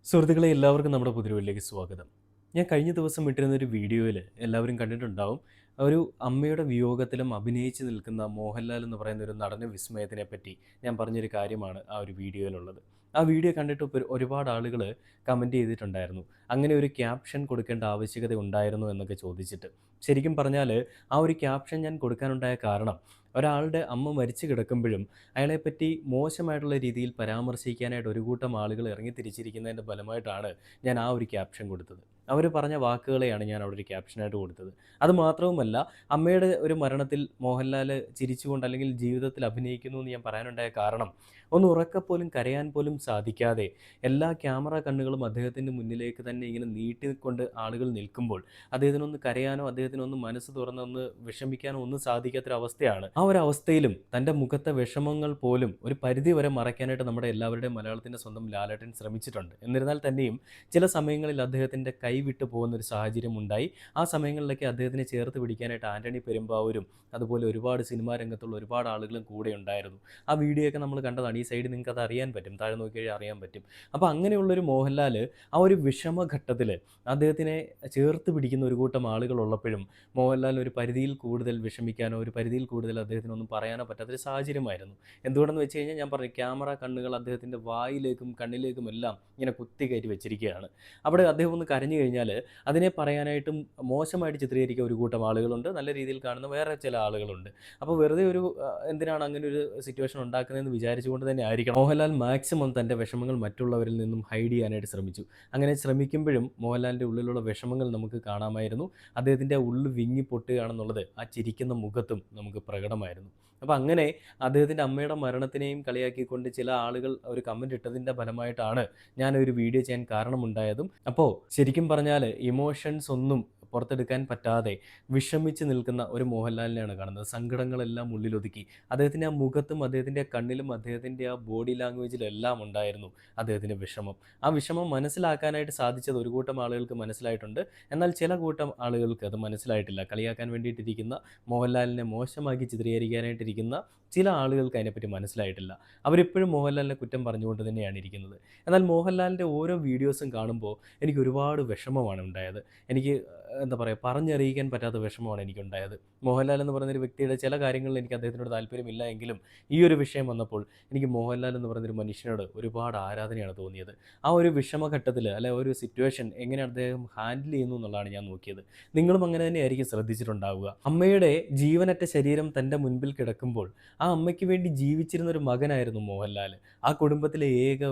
സുഹൃത്തുക്കളെ എല്ലാവർക്കും നമ്മുടെ പുതിയ സ്വാഗതം. ഞാൻ കഴിഞ്ഞ ദിവസം ഇട്ടിരുന്ന ഒരു വീഡിയോയിൽ എല്ലാവരും കണ്ടിട്ടുണ്ടാവും. ഒരു അമ്മയുടെ വിയോഗത്തിലും അഭിനയിച്ച് നിൽക്കുന്ന മോഹൻലാൽ എന്ന് പറയുന്ന ഒരു നടന വിസ്മയത്തിനെ പറ്റി ഞാൻ പറഞ്ഞൊരു കാര്യമാണ് ആ ഒരു വീഡിയോയിലുള്ളത്. ആ വീഡിയോ കണ്ടിട്ട് ഒരുപാട് ആളുകൾ കമൻറ്റ് ചെയ്തിട്ടുണ്ടായിരുന്നു. അങ്ങനെ ഒരു ക്യാപ്ഷൻ കൊടുക്കേണ്ട ആവശ്യകത ഉണ്ടായിരുന്നോ എന്നൊക്കെ ചോദിച്ചിട്ട്. ശരിക്കും പറഞ്ഞാൽ ആ ഒരു ക്യാപ്ഷൻ ഞാൻ കൊടുക്കാനുണ്ടായ കാരണം ഒരാളുടെ അമ്മ മരിച്ചു കിടക്കുമ്പോഴും അയാളെപ്പറ്റി മോശമായിട്ടുള്ള രീതിയിൽ പരാമർശിക്കാനായിട്ട് ഒരു കൂട്ടം ആളുകൾ ഇറങ്ങിത്തിരിച്ചിരിക്കുന്നതിൻ്റെ ഫലമായിട്ടാണ് ഞാൻ ആ ഒരു ക്യാപ്ഷൻ കൊടുത്തത്. അവർ പറഞ്ഞ വാക്കുകളെയാണ് ഞാൻ അവിടെ ഒരു ക്യാപ്ഷനായിട്ട് കൊടുത്തത്. അത് മാത്രവുമല്ല, അമ്മയുടെ ഒരു മരണത്തിൽ മോഹൻലാൽ ചിരിച്ചുകൊണ്ട് അല്ലെങ്കിൽ ജീവിതത്തിൽ അഭിനയിക്കുന്നു എന്ന് ഞാൻ പറയാനുണ്ടായ കാരണം, ഒന്ന് ഉറക്കെ പോലും കരയാൻ പോലും സാധിക്കാതെ എല്ലാ ക്യാമറ കണ്ണുകളും അദ്ദേഹത്തിൻ്റെ മുന്നിലേക്ക് തന്നെ ഇങ്ങനെ നീട്ടിക്കൊണ്ട് ആളുകൾ നിൽക്കുമ്പോൾ അദ്ദേഹത്തിനൊന്ന് കരയാനോ അദ്ദേഹത്തിനൊന്ന് മനസ്സ് തുറന്നൊന്ന് വിഷമിക്കാനോ ഒന്നും സാധിക്കാത്തൊരവസ്ഥയാണ്. ആ ഒരു അവസ്ഥയിലും തൻ്റെ മുഖത്തെ വിഷമങ്ങൾ പോലും ഒരു പരിധി വരെ മറയ്ക്കാനായിട്ട് നമ്മുടെ എല്ലാവരുടെയും മലയാളത്തിൻ്റെ സ്വന്തം ലാലേട്ടൻ ശ്രമിച്ചിട്ടുണ്ട്. എന്നിരുന്നാൽ തന്നെയും ചില സമയങ്ങളിൽ അദ്ദേഹത്തിൻ്റെ കൈ വിട്ടു പോകുന്നൊരു സാഹചര്യം ഉണ്ടായി. ആ സമയങ്ങളിലൊക്കെ അദ്ദേഹത്തിനെ ചേർത്ത് പിടിക്കാനായിട്ട് ആന്റണി പെരുമ്പാവൂരും അതുപോലെ ഒരുപാട് സിനിമാ രംഗത്തുള്ള ഒരുപാട് ആളുകളും കൂടെ ഉണ്ടായിരുന്നു. ആ വീഡിയോ ഒക്കെ നമ്മൾ കണ്ടതാണ്. ഈ സൈഡിൽ നിങ്ങൾക്കത് അറിയാൻ പറ്റും. താഴെ നോക്കിക്കഴിഞ്ഞാൽ അറിയാൻ പറ്റും. അപ്പോൾ അങ്ങനെയുള്ളൊരു മോഹൻലാൽ ആ ഒരു വിഷമഘട്ടത്തിൽ അദ്ദേഹത്തിനെ ചേർത്ത് പിടിക്കുന്ന ഒരു കൂട്ടം ആളുകളുള്ളപ്പോഴും മോഹൻലാൽ ഒരു പരിധിയിൽ കൂടുതൽ വിഷമിക്കാനോ ഒരു പരിധിയിൽ കൂടുതൽ അദ്ദേഹത്തിനൊന്നും പറയാനോ പറ്റാത്തൊരു സാഹചര്യമായിരുന്നു. എന്തുകൊണ്ടെന്ന് വെച്ച് കഴിഞ്ഞാൽ ഞാൻ പറഞ്ഞു, ക്യാമറ കണ്ണുകൾ അദ്ദേഹത്തിൻ്റെ വായിലേക്കും കണ്ണിലേക്കും എല്ലാം ഇങ്ങനെ കുത്തി കയറ്റി വെച്ചിരിക്കുകയാണ്. അവിടെ അദ്ദേഹം ഒന്ന് കരഞ്ഞു കഴിഞ്ഞാൽ അതിനെ പറയാനായിട്ടും മോശമായിട്ട് ചിത്രീകരിക്കുക ഒരു കൂട്ടം ആളുകളുണ്ട്, നല്ല രീതിയിൽ കാണുന്ന വേറെ ചില ആളുകളുണ്ട്. അപ്പോൾ വെറുതെ ഒരു എന്തിനാണ് അങ്ങനെ ഒരു സിറ്റുവേഷൻ ഉണ്ടാക്കുന്നതെന്ന് വിചാരിച്ചുകൊണ്ട് തന്നെ ആയിരിക്കണം മോഹൻലാൽ മാക്സിമം തൻ്റെ വിഷമങ്ങൾ മറ്റുള്ളവരിൽ നിന്നും ഹൈഡ് ചെയ്യാനായിട്ട് ശ്രമിച്ചു. അങ്ങനെ ശ്രമിക്കുമ്പോഴും മോഹൻലാലിൻ്റെ ഉള്ളിലുള്ള വിഷമങ്ങൾ നമുക്ക് കാണാമായിരുന്നു. അദ്ദേഹത്തിൻ്റെ ഉള്ളു വിങ്ങി പൊട്ടുകയാണെന്നുള്ളത് ആ ചിരിക്കുന്ന മുഖത്തും നമുക്ക് പ്രകടമായിരുന്നു. അപ്പോൾ അങ്ങനെ അദ്ദേഹത്തിൻ്റെ അമ്മയുടെ മരണത്തിനെയും കളിയാക്കിക്കൊണ്ട് ചില ആളുകൾ ഒരു കമൻറ്റ് ഇട്ടതിൻ്റെ ഫലമായിട്ടാണ് ഞാനൊരു വീഡിയോ ചെയ്യാൻ കാരണമുണ്ടായതും. അപ്പോൾ ശരിക്കും പറഞ്ഞാൽ ഇമോഷൻസ് ഒന്നും പുറത്തെടുക്കാൻ പറ്റാതെ വിഷമിച്ച് നിൽക്കുന്ന ഒരു മോഹൻലാലിനെയാണ് കാണുന്നത്. സങ്കടങ്ങളെല്ലാം ഉള്ളിലൊതുക്കി അദ്ദേഹത്തിൻ്റെ ആ മുഖത്തും അദ്ദേഹത്തിൻ്റെ കണ്ണിലും അദ്ദേഹത്തിൻ്റെ ആ ബോഡി ലാംഗ്വേജിലെല്ലാം ഉണ്ടായിരുന്നു അദ്ദേഹത്തിൻ്റെ വിഷമം. ആ വിഷമം മനസ്സിലാക്കാനായിട്ട് സാധിച്ചത് ഒരു കൂട്ടം ആളുകൾക്ക് മനസ്സിലായിട്ടുണ്ട്. എന്നാൽ ചില കൂട്ടം ആളുകൾക്ക് അത് മനസ്സിലായിട്ടില്ല. കളിയാക്കാൻ വേണ്ടിയിട്ടിരിക്കുന്ന മോഹൻലാലിനെ മോശമാക്കി ചിത്രീകരിക്കാനായിട്ടിരിക്കുന്ന ചില ആളുകൾക്ക് അതിനെപ്പറ്റി മനസ്സിലായിട്ടില്ല. അവരിപ്പോഴും മോഹൻലാലിനെ കുറ്റം പറഞ്ഞുകൊണ്ട് തന്നെയാണ് ഇരിക്കുന്നത്. എന്നാൽ മോഹൻലാലിൻ്റെ ഓരോ വീഡിയോസും കാണുമ്പോൾ എനിക്ക് ഒരുപാട് വിഷമമാണ് ഉണ്ടായത്. എനിക്ക് എന്താ പറയുക, പറഞ്ഞറിയിക്കാൻ പറ്റാത്ത വിഷമമാണ് എനിക്കുണ്ടായത്. മോഹൻലാൽ എന്ന് പറയുന്നൊരു വ്യക്തിയുടെ ചില കാര്യങ്ങളിൽ എനിക്ക് അദ്ദേഹത്തിനോട് താല്പര്യമില്ല എങ്കിലും ഈ ഒരു വിഷയം വന്നപ്പോൾ എനിക്ക് മോഹൻലാൽ എന്ന് പറയുന്നൊരു മനുഷ്യനോട് ഒരുപാട് ആരാധനയാണ് തോന്നിയത്. ആ ഒരു വിഷമഘട്ടത്തിൽ അല്ലെ ഒരു സിറ്റുവേഷൻ എങ്ങനെ അദ്ദേഹം ഹാൻഡിൽ ചെയ്യുന്നു എന്നുള്ളതാണ് ഞാൻ നോക്കിയത്. നിങ്ങളും അങ്ങനെ തന്നെയായിരിക്കും ശ്രദ്ധിച്ചിട്ടുണ്ടാവുക. അമ്മയുടെ ജീവനറ്റ ശരീരം തൻ്റെ മുൻപിൽ കിടക്കുമ്പോൾ ആ അമ്മയ്ക്ക് വേണ്ടി ജീവിച്ചിരുന്ന ഒരു മകനായിരുന്നു മോഹൻലാൽ. ആ കുടുംബത്തിലെ ഏക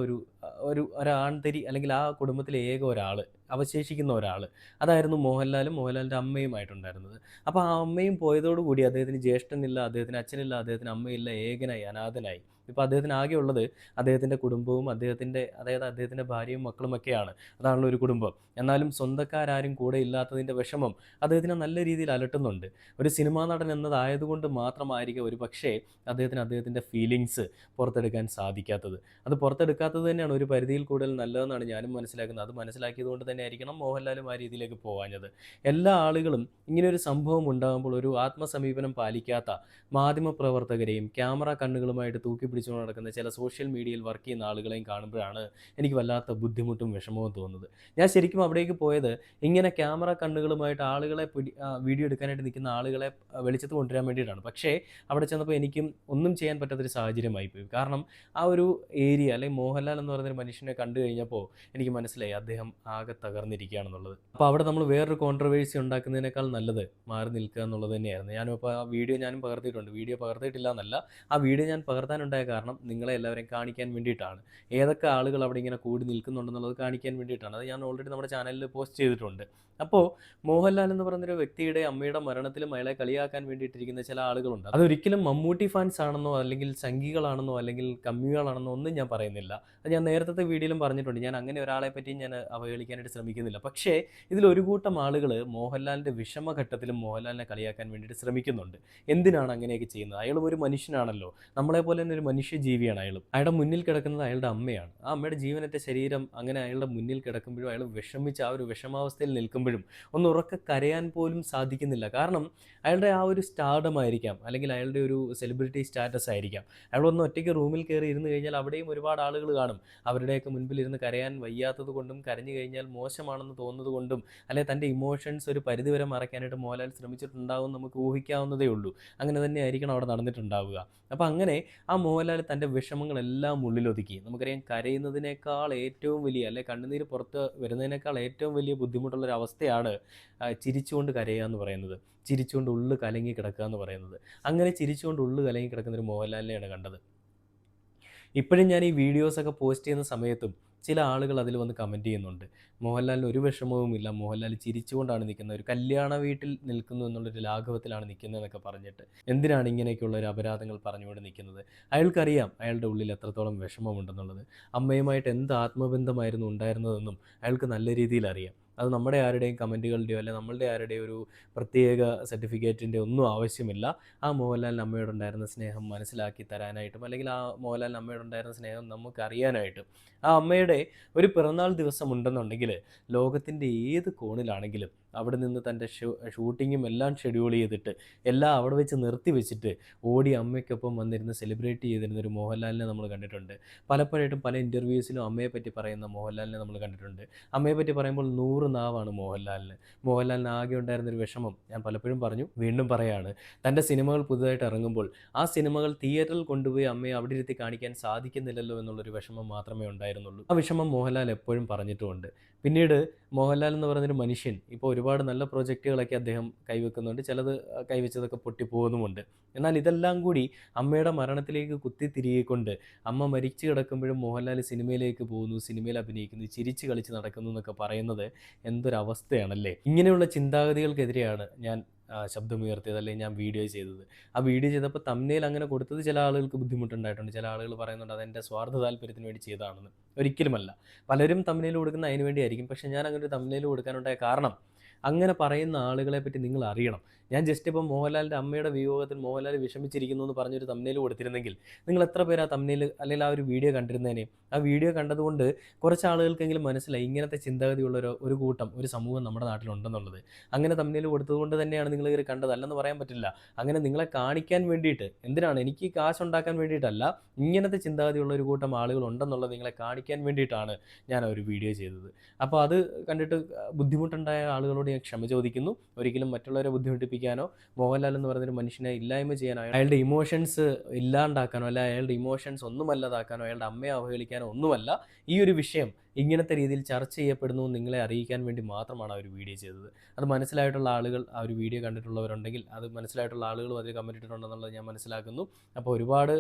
ഒരാൺതരി അല്ലെങ്കിൽ ആ കുടുംബത്തിലെ ഏക ഒരാൾ, അവശേഷിക്കുന്ന ഒരാൾ, അതായിരുന്നു മോഹൻലാലും മോഹൻലാലിൻ്റെ അമ്മയുമായിട്ടുണ്ടായിരുന്നത്. അപ്പോൾ ആ അമ്മയും പോയതോടുകൂടി അദ്ദേഹത്തിന് ജ്യേഷ്ഠനില്ല, അദ്ദേഹത്തിന് അച്ഛനില്ല, അദ്ദേഹത്തിന് അമ്മയില്ല, ഏകനായി, അനാഥനായി. ഇപ്പോൾ അദ്ദേഹത്തിന് ആകെയുള്ളത് അദ്ദേഹത്തിൻ്റെ കുടുംബവും അതായത് അദ്ദേഹത്തിൻ്റെ ഭാര്യയും മക്കളുമൊക്കെയാണ്. അതാണല്ലോ ഒരു കുടുംബം. എന്നാലും സ്വന്തക്കാരും കൂടെ ഇല്ലാത്തതിൻ്റെ വിഷമം അദ്ദേഹത്തിനെ നല്ല രീതിയിൽ അലട്ടുന്നുണ്ട്. ഒരു സിനിമാ നടൻ എന്നതായതുകൊണ്ട് മാത്രമായിരിക്കും ഒരു പക്ഷേ അദ്ദേഹത്തിൻ്റെ ഫീലിങ്സ് പുറത്തെടുക്കാൻ സാധിക്കാത്തത്. അത് പുറത്തെടുക്കാത്തത് തന്നെയാണ് ഒരു പരിധിയിൽ കൂടുതൽ നല്ലതെന്നാണ് ഞാനും മനസ്സിലാക്കുന്നത്. അത് മനസ്സിലാക്കിയത് കൊണ്ട് തന്നെ ആയിരിക്കണം മോഹൻലാലും ആ രീതിയിലേക്ക് പോകാഞ്ഞത്. എല്ലാ ആളുകളും ഇങ്ങനെയൊരു സംഭവം ഉണ്ടാകുമ്പോൾ ഒരു ആത്മസമീപനം പാലിക്കാത്ത മാധ്യമപ്രവർത്തകരെയും ക്യാമറ കണ്ണുകളുമായിട്ട് തൂക്കി പിടിച്ചുകൊണ്ട് നടക്കുന്ന ചില സോഷ്യൽ മീഡിയയിൽ വർക്ക് ചെയ്യുന്ന ആളുകളെയും കാണുമ്പോഴാണ് എനിക്ക് വല്ലാത്ത ബുദ്ധിമുട്ടും വിഷമവും തോന്നുന്നത്. ഞാൻ ശരിക്കും അവിടേക്ക് പോയത് ഇങ്ങനെ ക്യാമറ കണ്ണുകളുമായിട്ട് ആളുകളെ വീഡിയോ എടുക്കാനായിട്ട് നിൽക്കുന്ന ആളുകളെ വെളിച്ചത്ത് കൊണ്ടുവരാൻ വേണ്ടിയിട്ടാണ്. പക്ഷേ അവിടെ ചെന്നപ്പോൾ എനിക്കും ഒന്നും ചെയ്യാൻ പറ്റാത്തൊരു സാഹചര്യമായിപ്പോയി. കാരണം ആ ഒരു ഏരിയ അല്ലെങ്കിൽ മോഹൻലാൽ എന്ന് പറയുന്നൊരു മനുഷ്യനെ കണ്ടു കഴിഞ്ഞപ്പോൾ എനിക്ക് മനസ്സിലായി അദ്ദേഹം ആകെ തകർന്നിരിക്കുകയാണെന്നുള്ളത്. അപ്പോൾ അവിടെ നമ്മൾ വേറൊരു കോൺട്രവേഴ്സി ഉണ്ടാക്കുന്നതിനേക്കാൾ നല്ലത് മാറി നിൽക്കുക എന്നുള്ളത് തന്നെയായിരുന്നു. ഞാനിപ്പോൾ ആ വീഡിയോ ഞാനും പകർത്തിയിട്ടുണ്ട്. വീഡിയോ പകർത്തിയിട്ടില്ല എന്നല്ല, ആ വീഡിയോ ഞാൻ പകർത്താനുണ്ടായ കാരണം നിങ്ങളെ എല്ലാവരെയും കാണിക്കാൻ വേണ്ടിയിട്ടാണ്. ഏതൊക്കെ ആളുകൾ അവിടെ ഇങ്ങനെ കൂടി നിൽക്കുന്നുണ്ടെന്നുള്ളത് കാണിക്കാൻ വേണ്ടിയിട്ടാണ്. അത് ഞാൻ ഓൾറെഡി നമ്മുടെ ചാനലിൽ പോസ്റ്റ് ചെയ്തിട്ടുണ്ട്. അപ്പോൾ മോഹൻലാൽ എന്ന് പറയുന്നൊരു വ്യക്തിയുടെ അമ്മയുടെ മരണത്തിലും അയാളെ കളിയാക്കാൻ വേണ്ടിയിട്ടിരിക്കുന്ന ചില ആളുകളുണ്ട്. അതൊരിക്കലും മമ്മൂട്ടി ഫാൻസ് ആണെന്നോ അല്ലെങ്കിൽ സംഘികളാണെന്നോ അല്ലെങ്കിൽ കമ്മികളാണെന്നോ ഒന്നും ഞാൻ പറയുന്നില്ല. അത് ഞാൻ നേരത്തെ വീഡിയോയിലും പറഞ്ഞിട്ടുണ്ട്. ഞാൻ അങ്ങനെ ഒരാളെ പറ്റി ഞാൻ അവഹേളിക്കാനായിട്ട് ശ്രമിക്കുന്നില്ല. പക്ഷേ ഇതിലൊരു കൂട്ടം ആളുകൾ മോഹൻലാലിൻ്റെ വിഷമഘട്ടത്തിലും മോഹൻലാലിനെ കളിയാക്കാൻ വേണ്ടിയിട്ട് ശ്രമിക്കുന്നുണ്ട്. എന്തിനാണ് അങ്ങനെയൊക്കെ ചെയ്യുന്നത്? അയാളും ഒരു മനുഷ്യനാണല്ലോ. നമ്മളെപ്പോലെ തന്നെ ഒരു മനുഷ്യജീവിയാണ് അയാളും. അയാളുടെ മുന്നിൽ കിടക്കുന്നത് അയാളുടെ അമ്മയാണ്. ആ അമ്മയുടെ ജീവനറ്റ ശരീരം അങ്ങനെ അയാളുടെ മുന്നിൽ കിടക്കുമ്പോഴും അയാൾ വിഷമിച്ച് ആ ഒരു വിഷമാവസ്ഥയിൽ നിൽക്കുമ്പോഴും ഒന്ന് ഉറക്കെ കരയാൻ പോലും സാധിക്കുന്നില്ല. കാരണം അയാളുടെ ആ ഒരു സ്റ്റാർഡം ആയിരിക്കാം, അല്ലെങ്കിൽ അയാളുടെ ഒരു സെലിബ്രിറ്റി സ്റ്റാറ്റസ് ആയിരിക്കാം. അയാളൊന്ന് ഒറ്റയ്ക്ക് റൂമിൽ കയറി ഇരുന്ന് കഴിഞ്ഞാൽ അവിടെയും ഒരുപാട് ആളുകൾ കാണും. അവരുടെയൊക്കെ മുൻപിൽ ഇരുന്ന് കരയാൻ വയ്യാത്തത് കൊണ്ടും കരഞ്ഞു കഴിഞ്ഞാൽ മോശമാണെന്ന് തോന്നുന്നത് കൊണ്ടും അല്ലെങ്കിൽ തൻ്റെ ഇമോഷൻസ് ഒരു പരിധിവരെ മറയ്ക്കാനായിട്ട് മോഹൻലാൽ ശ്രമിച്ചിട്ടുണ്ടാവും നമുക്ക് ഊഹിക്കാവുന്നതേ ഉള്ളൂ. അങ്ങനെ തന്നെ ആയിരിക്കണം അവിടെ നടന്നിട്ടുണ്ടാവുക. അപ്പോൾ അങ്ങനെ ആ മോഹൻലാൽ തൻ്റെ വിഷമങ്ങളെല്ലാം ഉള്ളിലൊതുക്കി, നമുക്കറിയാം കരയുന്നതിനേക്കാൾ ഏറ്റവും വലിയ അല്ലെ കണ്ണുനീര് പുറത്ത് വരുന്നതിനേക്കാൾ ഏറ്റവും വലിയ ബുദ്ധിമുട്ടുള്ളൊരവസ്ഥയാണ് ചിരിച്ചുകൊണ്ട് കരയുക എന്ന് പറയുന്നത്, ചിരിച്ചുകൊണ്ട് ഉള്ളു കലങ്ങി കിടക്കുക എന്ന് പറയുന്നത്. അങ്ങനെ ചിരിച്ചുകൊണ്ട് ഉള്ളു കലങ്ങി കിടക്കുന്ന ഒരു മോഹൻലാലിനെയാണ് കണ്ടത്. ഇപ്പോഴും ഞാൻ ഈ വീഡിയോസൊക്കെ പോസ്റ്റ് ചെയ്യുന്ന സമയത്തും ചില ആളുകൾ അതിൽ വന്ന് കമൻറ്റ് ചെയ്യുന്നുണ്ട്. മോഹൻലാലിന് ഒരു വിഷമവുമില്ല, മോഹൻലാൽ ചിരിച്ചുകൊണ്ടാണ് നിൽക്കുന്നത്, ഒരു കല്യാണ വീട്ടിൽ നിൽക്കുന്നു എന്നുള്ളൊരു ലാഘവത്തിലാണ് നിൽക്കുന്നതെന്നൊക്കെ പറഞ്ഞിട്ട്. എന്തിനാണ് ഇങ്ങനെയൊക്കെയുള്ള ഒരു അപരാധങ്ങൾ പറഞ്ഞുകൊണ്ട് നിൽക്കുന്നത്? അയാൾക്കറിയാം അയാളുടെ ഉള്ളിൽ എത്രത്തോളം വിഷമമുണ്ടെന്നുള്ളത്. അമ്മയുമായിട്ട് എന്ത് ആത്മബന്ധമായിരുന്നു ഉണ്ടായിരുന്നതെന്നും അയാൾക്ക് നല്ല രീതിയിൽ അറിയാം. അത് നമ്മുടെ ആരുടെയും കമൻറ്റുകളുടെയോ അല്ലെ നമ്മളുടെ ആരുടെയോ ഒരു പ്രത്യേക സർട്ടിഫിക്കറ്റിൻ്റെ ഒന്നും ആവശ്യമില്ല. ആ മോഹൻലാലിന് അമ്മയോടുണ്ടായിരുന്ന സ്നേഹം മനസ്സിലാക്കി തരാനായിട്ടും അല്ലെങ്കിൽ ആ മോഹൻലാലിന് അമ്മയോടുണ്ടായിരുന്ന സ്നേഹം നമുക്കറിയാനായിട്ടും ആ അമ്മയുടെ ഒരു പിറന്നാൾ ദിവസം ഉണ്ടെന്നുണ്ടെങ്കിൽ ലോകത്തിൻ്റെ ഏത് കോണിലാണെങ്കിലും അവിടെ നിന്ന് തൻ്റെ ഷൂട്ടിങ്ങും എല്ലാം ഷെഡ്യൂൾ ചെയ്തിട്ട് എല്ലാം അവിടെ വെച്ച് നിർത്തി വെച്ചിട്ട് ഓടി അമ്മയ്ക്കൊപ്പം വന്നിരുന്ന് സെലിബ്രേറ്റ് ചെയ്തിരുന്ന ഒരു മോഹൻലാലിനെ നമ്മൾ കണ്ടിട്ടുണ്ട്. പലപ്പോഴായിട്ടും പല ഇൻ്റർവ്യൂസിലും അമ്മയെപ്പറ്റി പറയുന്ന മോഹൻലാലിനെ നമ്മൾ കണ്ടിട്ടുണ്ട്. അമ്മയെപ്പറ്റി പറയുമ്പോൾ 100 നാവാണ് മോഹൻലാലിന്. മോഹൻലാലിന് ആകെ ഉണ്ടായിരുന്നൊരു വിഷമം ഞാൻ പലപ്പോഴും പറഞ്ഞു, വീണ്ടും പറയാണ്. തൻ്റെ സിനിമകൾ പുതുതായിട്ട് ഇറങ്ങുമ്പോൾ ആ സിനിമകൾ തിയേറ്ററിൽ കൊണ്ടുപോയി അമ്മയെ അവിടെ ഇരുത്തി കാണിക്കാൻ സാധിക്കുന്നില്ലല്ലോ എന്നുള്ളൊരു വിഷമം മാത്രമേ ഉണ്ടായിരുന്നുള്ളൂ. ആ വിഷമം മോഹൻലാൽ എപ്പോഴും പറഞ്ഞിട്ടുമുണ്ട്. പിന്നീട് മോഹൻലാൽ എന്ന് പറയുന്നൊരു മനുഷ്യൻ ഇപ്പോൾ ഒരുപാട് നല്ല പ്രോജക്റ്റുകളൊക്കെ അദ്ദേഹം കൈവെക്കുന്നുണ്ട്. ചിലത് കൈവച്ചതൊക്കെ പൊട്ടിപ്പോകുന്നുമുണ്ട്. എന്നാൽ ഇതെല്ലാം കൂടി അമ്മയുടെ മരണത്തിലേക്ക് കുത്തിത്തിരികിക്കൊണ്ട് അമ്മ മരിച്ചു കിടക്കുമ്പോഴും മോഹൻലാൽ സിനിമയിലേക്ക് പോകുന്നു, സിനിമയിൽ അഭിനയിക്കുന്നു, ചിരിച്ച് കളിച്ച് നടക്കുന്നു എന്നൊക്കെ പറയുന്നത് എന്തൊരവസ്ഥയാണല്ലേ. ഇങ്ങനെയുള്ള ചിന്താഗതികൾക്കെതിരെയാണ് ഞാൻ ശബ്ദമുയർത്തിയത്, അല്ലെങ്കിൽ ഞാൻ വീഡിയോ ചെയ്തത്. ആ വീഡിയോ ചെയ്തപ്പോൾ തംബ്നെയിൽ അങ്ങനെ കൊടുത്തത് ചില ആളുകൾക്ക് ബുദ്ധിമുട്ടുണ്ടായിട്ടുണ്ട്. ചില ആളുകൾ പറയുന്നുണ്ട് അതെൻ്റെ സ്വാർത്ഥ താല്പര്യത്തിന് വേണ്ടി ചെയ്തതാണെന്ന്. ഒരിക്കലുമല്ല. പലരും തംബ്നെയിൽ കൊടുക്കുന്നത് അതിന് വേണ്ടിയായിരിക്കും. പക്ഷേ ഞാൻ അങ്ങനെ ഒരു തംബ്നെയിൽ കൊടുക്കാനുണ്ടായ കാരണം അങ്ങനെ പറയുന്ന ആളുകളെ പറ്റി നിങ്ങൾ അറിയണം. ഞാൻ ജസ്റ്റ് ഇപ്പോൾ മോഹൻലാലിൻ്റെ അമ്മയുടെ വിയോഗത്തിൽ മോഹൻലാൽ വിഷമിച്ചിരിക്കുന്നു എന്ന് പറഞ്ഞൊരു തംബ്നെയിൽ കൊടുത്തിരുന്നെങ്കിൽ നിങ്ങൾ എത്ര പേര് ആ തംബ്നെയിൽ അല്ലെങ്കിൽ ആ ഒരു വീഡിയോ കണ്ടിരുന്നേനെ. ആ വീഡിയോ കണ്ടതുകൊണ്ട് കുറച്ച് ആളുകൾക്കെങ്കിലും മനസ്സിലായി ഇങ്ങനത്തെ ചിന്താഗതിയുള്ള ഒരു കൂട്ടം ഒരു സമൂഹം നമ്മുടെ നാട്ടിലുണ്ടെന്നുള്ളത്. അങ്ങനെ തംബ്നെയിൽ കൊടുത്തതുകൊണ്ട് തന്നെയാണ് നിങ്ങൾ ഇവർ കണ്ടത്, അല്ലെന്ന് പറയാൻ പറ്റില്ല. അങ്ങനെ നിങ്ങളെ കാണിക്കാൻ വേണ്ടിയിട്ട്, എന്തിനാണ്, എനിക്ക് കാശുണ്ടാക്കാൻ വേണ്ടിയിട്ടല്ല, ഇങ്ങനത്തെ ചിന്താഗതിയുള്ള ഒരു കൂട്ടം ആളുകൾ ഉണ്ടെന്നുള്ളത് നിങ്ങളെ കാണിക്കാൻ വേണ്ടിയിട്ടാണ് ഞാൻ ആ ഒരു വീഡിയോ ചെയ്തത്. അപ്പോൾ അത് കണ്ടിട്ട് ബുദ്ധിമുട്ടുണ്ടായ ആളുകളോട് ഞാൻ ക്ഷമ ചോദിക്കുന്നു. ഒരിക്കലും മറ്റുള്ളവരെ ബുദ്ധിമുട്ടിപ്പിക്കാനോ മോഹൻലാൽ എന്ന് പറയുന്നൊരു മനുഷ്യനെ ഇല്ലായ്മ ചെയ്യാനോ അയാളുടെ ഇമോഷൻസ് ഇല്ലാണ്ടാക്കാനോ അല്ല അയാളുടെ ഇമോഷൻസ് ഒന്നുമല്ലാതാക്കാനോ അയാളുടെ അമ്മയെ അവഹേളിക്കാനോ ഒന്നുമല്ല. ഈ ഒരു വിഷയം ഇങ്ങനത്തെ രീതിയിൽ ചർച്ച ചെയ്യപ്പെടുന്നു നിങ്ങളെ അറിയിക്കാൻ വേണ്ടി മാത്രമാണ് ആ ഒരു വീഡിയോ ചെയ്തത്. അത് മനസ്സിലായിട്ടുള്ള ആളുകൾ, ആ ഒരു വീഡിയോ കണ്ടിട്ടുള്ളവരുണ്ടെങ്കിൽ അത് മനസ്സിലായിട്ടുള്ള ആളുകളും അതിൽ കമൻറ്റ് ഇട്ടിട്ടുണ്ടെന്നുള്ളത് ഞാൻ മനസ്സിലാക്കുന്നു. അപ്പോൾ ഒരുപാട്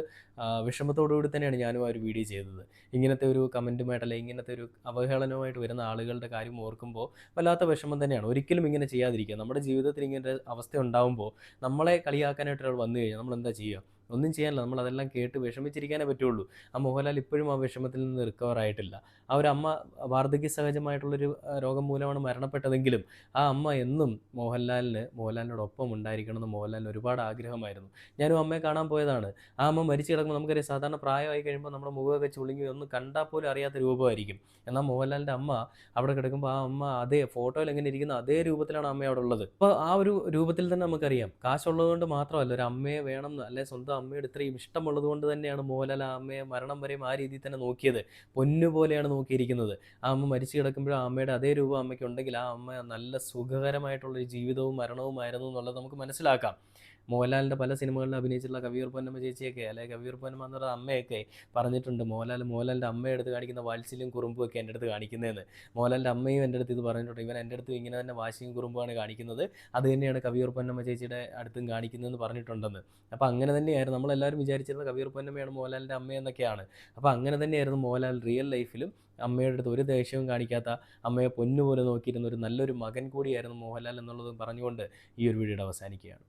വിഷമത്തോടുകൂടി തന്നെയാണ് ഞാനും ആ ഒരു വീഡിയോ ചെയ്തത്. ഇങ്ങനത്തെ ഒരു കമൻറ്റുമായിട്ട് അല്ലെങ്കിൽ ഇങ്ങനത്തെ ഒരു അവഹേളനവുമായിട്ട് വരുന്ന ആളുകളുടെ കാര്യം ഓർക്കുമ്പോൾ വല്ലാത്ത വിഷമം തന്നെയാണ്. ഒരിക്കലും ഇങ്ങനെ ചെയ്യാതിരിക്കുക. നമ്മുടെ ജീവിതത്തിൽ ഇങ്ങനത്തെ അവസ്ഥ ഉണ്ടാകുമ്പോൾ നമ്മളെ കളിയാക്കാനായിട്ട് ഒരാൾ വന്നു കഴിഞ്ഞാൽ നമ്മൾ എന്താ ചെയ്യുക? ഒന്നും ചെയ്യാനില്ല. നമ്മളതെല്ലാം കേട്ട് വിഷമിച്ചിരിക്കാനേ പറ്റുള്ളൂ. ആ മോഹൻലാൽ ഇപ്പോഴും ആ വിഷമത്തിൽ നിന്ന് റിക്കവർ ആയിട്ടില്ല. ആ ഒരു അമ്മ വാർദ്ധക്യ സഹജമായിട്ടുള്ളൊരു രോഗം മൂലമാണ് മരണപ്പെട്ടതെങ്കിലും ആ അമ്മ എന്നും മോഹൻലാലിനോടൊപ്പം ഉണ്ടായിരിക്കണമെന്ന് മോഹൻലാലിന് ഒരുപാട് ആഗ്രഹമായിരുന്നു. ഞാനും അമ്മയെ കാണാൻ പോയതാണ്. ആ അമ്മ മരിച്ചു കിടക്കുമ്പോൾ നമുക്കറിയാം സാധാരണ പ്രായമായി കഴിയുമ്പോൾ നമ്മുടെ മുഖമൊക്കെ ചുളുങ്ങി ഒന്നും കണ്ടാൽ പോലും അറിയാത്ത രൂപമായിരിക്കും. എന്നാൽ മോഹൻലാലിൻ്റെ അമ്മ അവിടെ കിടക്കുമ്പോൾ ആ അമ്മ അതേ ഫോട്ടോയിൽ എങ്ങനെ ഇരിക്കുന്ന അതേ രൂപത്തിലാണ് അമ്മ അവിടെ ഉള്ളത്. അപ്പോൾ ആ ഒരു രൂപത്തിൽ തന്നെ നമുക്കറിയാം കാശുള്ളത് കൊണ്ട് മാത്രമല്ല, ഒരു അമ്മയെ വേണം അല്ലെ സ്വന്തം അമ്മയോട് ഇത്രയും ഇഷ്ടമുള്ളത് കൊണ്ട് തന്നെയാണ് മോഹൻലാൽ ആ അമ്മയെ മരണം വരെയും ആ രീതിയിൽ തന്നെ നോക്കിയത്. പൊന്നുപോലെയാണ് നോക്കിയിരിക്കുന്നത്. ആ അമ്മ മരിച്ചു കിടക്കുമ്പോഴും ആ അമ്മയുടെ അതേ രൂപം അമ്മയ്ക്ക് ഉണ്ടെങ്കിൽ ആ അമ്മ നല്ല സുഖകരമായിട്ടുള്ളൊരു ജീവിതവും മരണവുമായിരുന്നു എന്നുള്ളത് നമുക്ക് മനസ്സിലാക്കാം. മോഹൻലാലിൻ്റെ പല സിനിമകളിൽ അഭിനയിച്ചിട്ടുള്ള കവിയൂർ പൊന്നമ്മ ചേച്ചിയൊക്കെ അല്ലെങ്കിൽ കവിയൂർ പൊന്നമ്മ എന്ന് പറയുന്ന അമ്മയൊക്കെ പറഞ്ഞിട്ടുണ്ട് മോഹൻലാലിൻ്റെ അമ്മയുടെ അടുത്ത് കാണിക്കുന്ന വാത്സല്യം കുറുമ്പും ഒക്കെ എൻ്റെ അടുത്ത് കാണിക്കുന്നതെന്ന്. മോഹൻലാലിൻ്റെ അമ്മയും എൻ്റെ അടുത്ത് ഇത് പറഞ്ഞിട്ടുണ്ട്. ഇവൻ എൻ്റെ അടുത്ത് ഇങ്ങനെ തന്നെ വാശിയും കുറുമ്പുമാണ് കാണിക്കുന്നത്, അത് തന്നെയാണ് കവിയൂർ പൊന്നമ്മ ചേച്ചിയുടെ അടുത്തും കാണിക്കുന്നതെന്ന് പറഞ്ഞിട്ടുണ്ടെന്ന്. അപ്പോൾ അങ്ങനെ തന്നെയായിരുന്നു നമ്മളെല്ലാവരും വിചാരിച്ചിരുന്നത് കവിയൂർ പൊന്നമ്മയാണ് മോഹൻലാലിൻ്റെ അമ്മയെന്നൊക്കെയാണ്. അപ്പോൾ അങ്ങനെ തന്നെയായിരുന്നു മോഹൻലാൽ റിയൽ ലൈഫിലും അമ്മയുടെ അടുത്ത് ഒരു ദേഷ്യവും കാണിക്കാത്ത, അമ്മയെ പൊന്നുപോലെ നോക്കിയിരുന്ന ഒരു നല്ലൊരു മകൻ കൂടിയായിരുന്നു മോഹൻലാൽ എന്നുള്ളത് പറഞ്ഞുകൊണ്ട് ഈ ഒരു വീഡിയോ അവസാനിക്കുകയാണ്.